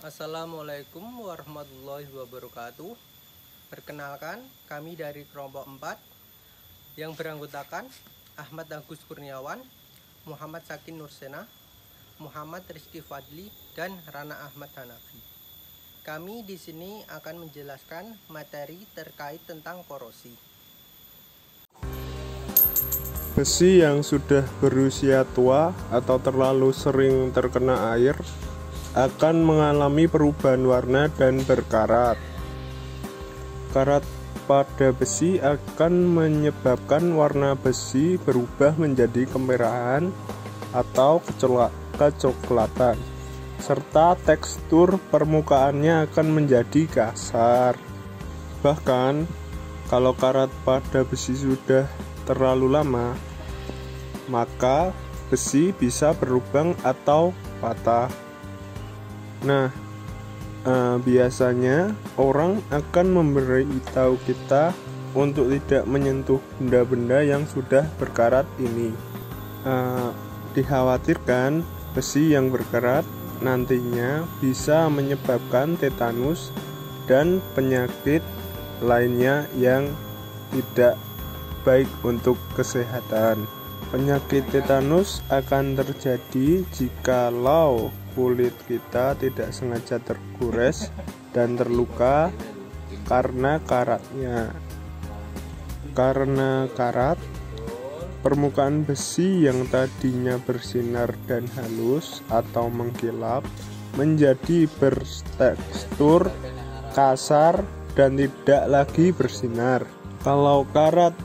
Assalamualaikum warahmatullahi wabarakatuh. Perkenalkan, kami dari kelompok 4 yang beranggotakan Ahmad Agus Kurniawan, Muhammad Sakin Nursena, Muhammad Rizky Fadli, dan Rana Ahmad Hanafi. Kami di sini akan menjelaskan materi terkait tentang korosi. Besi yang sudah berusia tua atau terlalu sering terkena air akan mengalami perubahan warna dan berkarat. Karat pada besi akan menyebabkan warna besi berubah menjadi kemerahan atau kecoklatan, serta tekstur permukaannya akan menjadi kasar. Bahkan, kalau karat pada besi sudah terlalu lama, maka besi bisa berlubang atau patah. Nah, biasanya orang akan memberitahu kita untuk tidak menyentuh benda-benda yang sudah berkarat ini. Dikhawatirkan besi yang berkarat nantinya bisa menyebabkan tetanus dan penyakit lainnya yang tidak baik untuk kesehatan. Penyakit tetanus akan terjadi jikalau kulit kita tidak sengaja tergores dan terluka karena karatnya. Karena karat, permukaan besi yang tadinya bersinar dan halus atau mengkilap menjadi bertekstur kasar dan tidak lagi bersinar. Kalau karat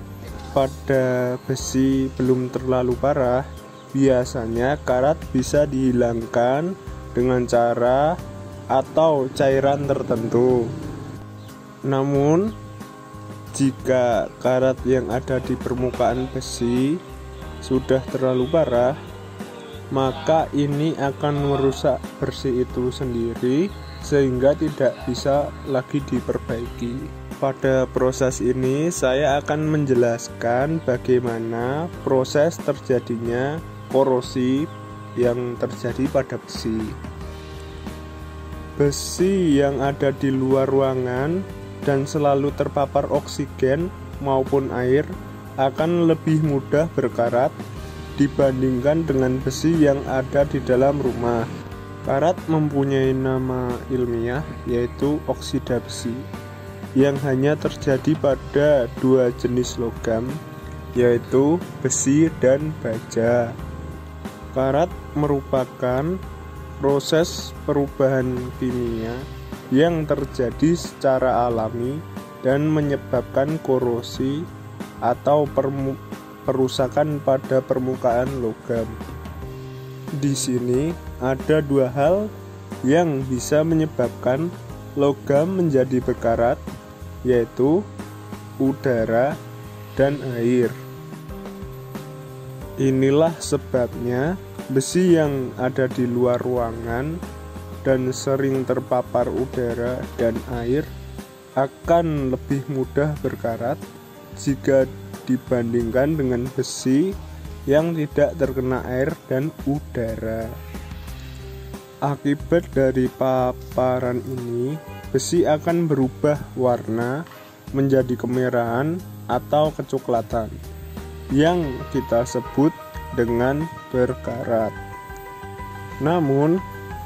pada besi belum terlalu parah, biasanya karat bisa dihilangkan dengan cara atau cairan tertentu. Namun, jika karat yang ada di permukaan besi sudah terlalu parah, maka ini akan merusak besi itu sendiri sehingga tidak bisa lagi diperbaiki. Pada proses ini, saya akan menjelaskan bagaimana proses terjadinya korosi yang terjadi pada besi. Besi yang ada di luar ruangan dan selalu terpapar oksigen maupun air akan lebih mudah berkarat dibandingkan dengan besi yang ada di dalam rumah. Karat mempunyai nama ilmiah, yaitu oksida besi, yang hanya terjadi pada dua jenis logam, yaitu besi dan baja. Karat merupakan proses perubahan kimia yang terjadi secara alami dan menyebabkan korosi atau perusakan pada permukaan logam. Di sini ada dua hal yang bisa menyebabkan logam menjadi berkarat, yaitu udara dan air. Inilah sebabnya besi yang ada di luar ruangan dan sering terpapar udara dan air akan lebih mudah berkarat jika dibandingkan dengan besi yang tidak terkena air dan udara. Akibat dari paparan ini, besi akan berubah warna menjadi kemerahan atau kecoklatan yang kita sebut dengan berkarat. Namun,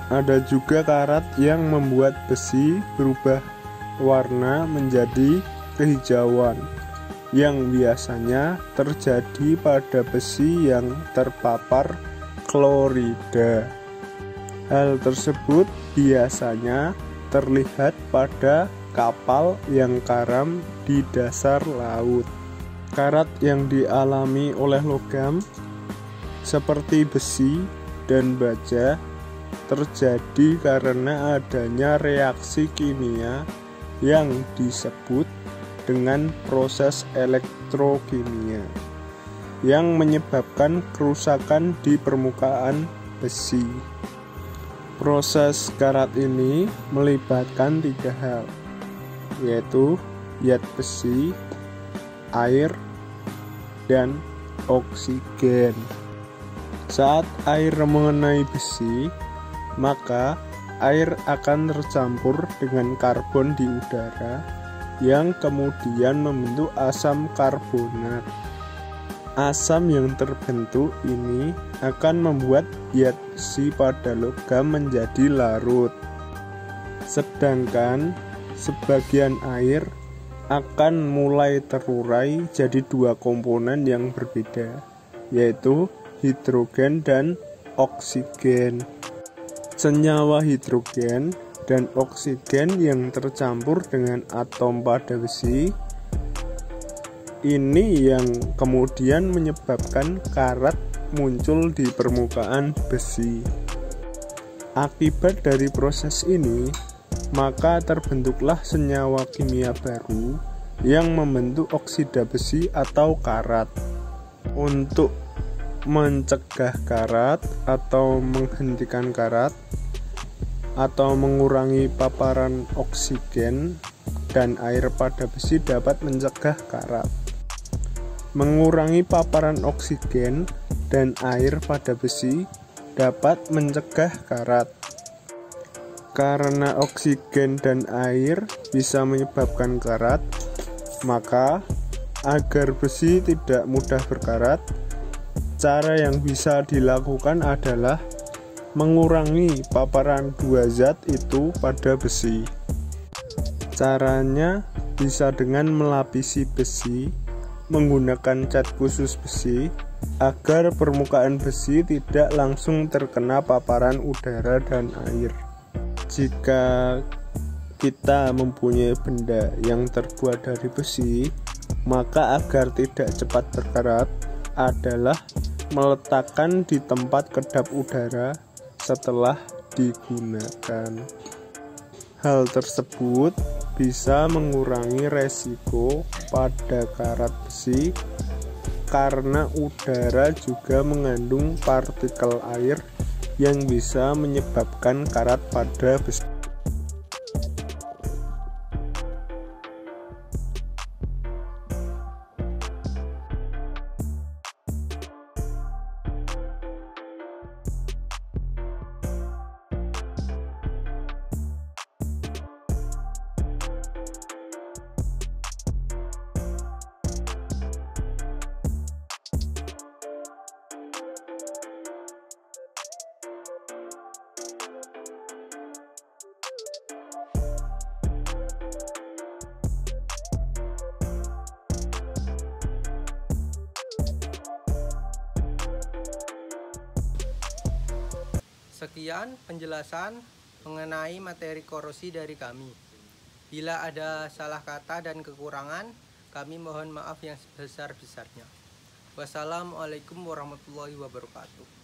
ada juga karat yang membuat besi berubah warna menjadi kehijauan yang biasanya terjadi pada besi yang terpapar klorida. Hal tersebut biasanya terlihat pada kapal yang karam di dasar laut. Karat yang dialami oleh logam seperti besi dan baja terjadi karena adanya reaksi kimia yang disebut dengan proses elektrokimia yang menyebabkan kerusakan di permukaan besi. Proses karat ini melibatkan tiga hal, yaitu zat besi, air, dan oksigen. Saat air mengenai besi, maka air akan tercampur dengan karbon di udara yang kemudian membentuk asam karbonat. Asam yang terbentuk ini akan membuat zat besi pada logam menjadi larut. Sedangkan sebagian air akan mulai terurai jadi dua komponen yang berbeda, yaitu hidrogen dan oksigen. Senyawa hidrogen dan oksigen yang tercampur dengan atom pada besi ini yang kemudian menyebabkan karat muncul di permukaan besi. Akibat dari proses ini, maka terbentuklah senyawa kimia baru yang membentuk oksida besi atau karat. Untuk mencegah karat atau menghentikan karat atau mengurangi paparan oksigen dan air pada besi dapat mencegah karat. Mengurangi paparan oksigen dan air pada besi dapat mencegah karat. Karena oksigen dan air bisa menyebabkan karat, maka agar besi tidak mudah berkarat, cara yang bisa dilakukan adalah mengurangi paparan dua zat itu pada besi. Caranya bisa dengan melapisi besi menggunakan cat khusus besi agar permukaan besi tidak langsung terkena paparan udara dan air. Jika kita mempunyai benda yang terbuat dari besi, maka agar tidak cepat berkarat adalah meletakkan di tempat kedap udara setelah digunakan. Hal tersebut bisa mengurangi resiko pada karat besi karena udara juga mengandung partikel air yang bisa menyebabkan karat pada besi. Sekian penjelasan mengenai materi korosi dari kami. Bila ada salah kata dan kekurangan, kami mohon maaf yang sebesar-besarnya. Wassalamualaikum warahmatullahi wabarakatuh.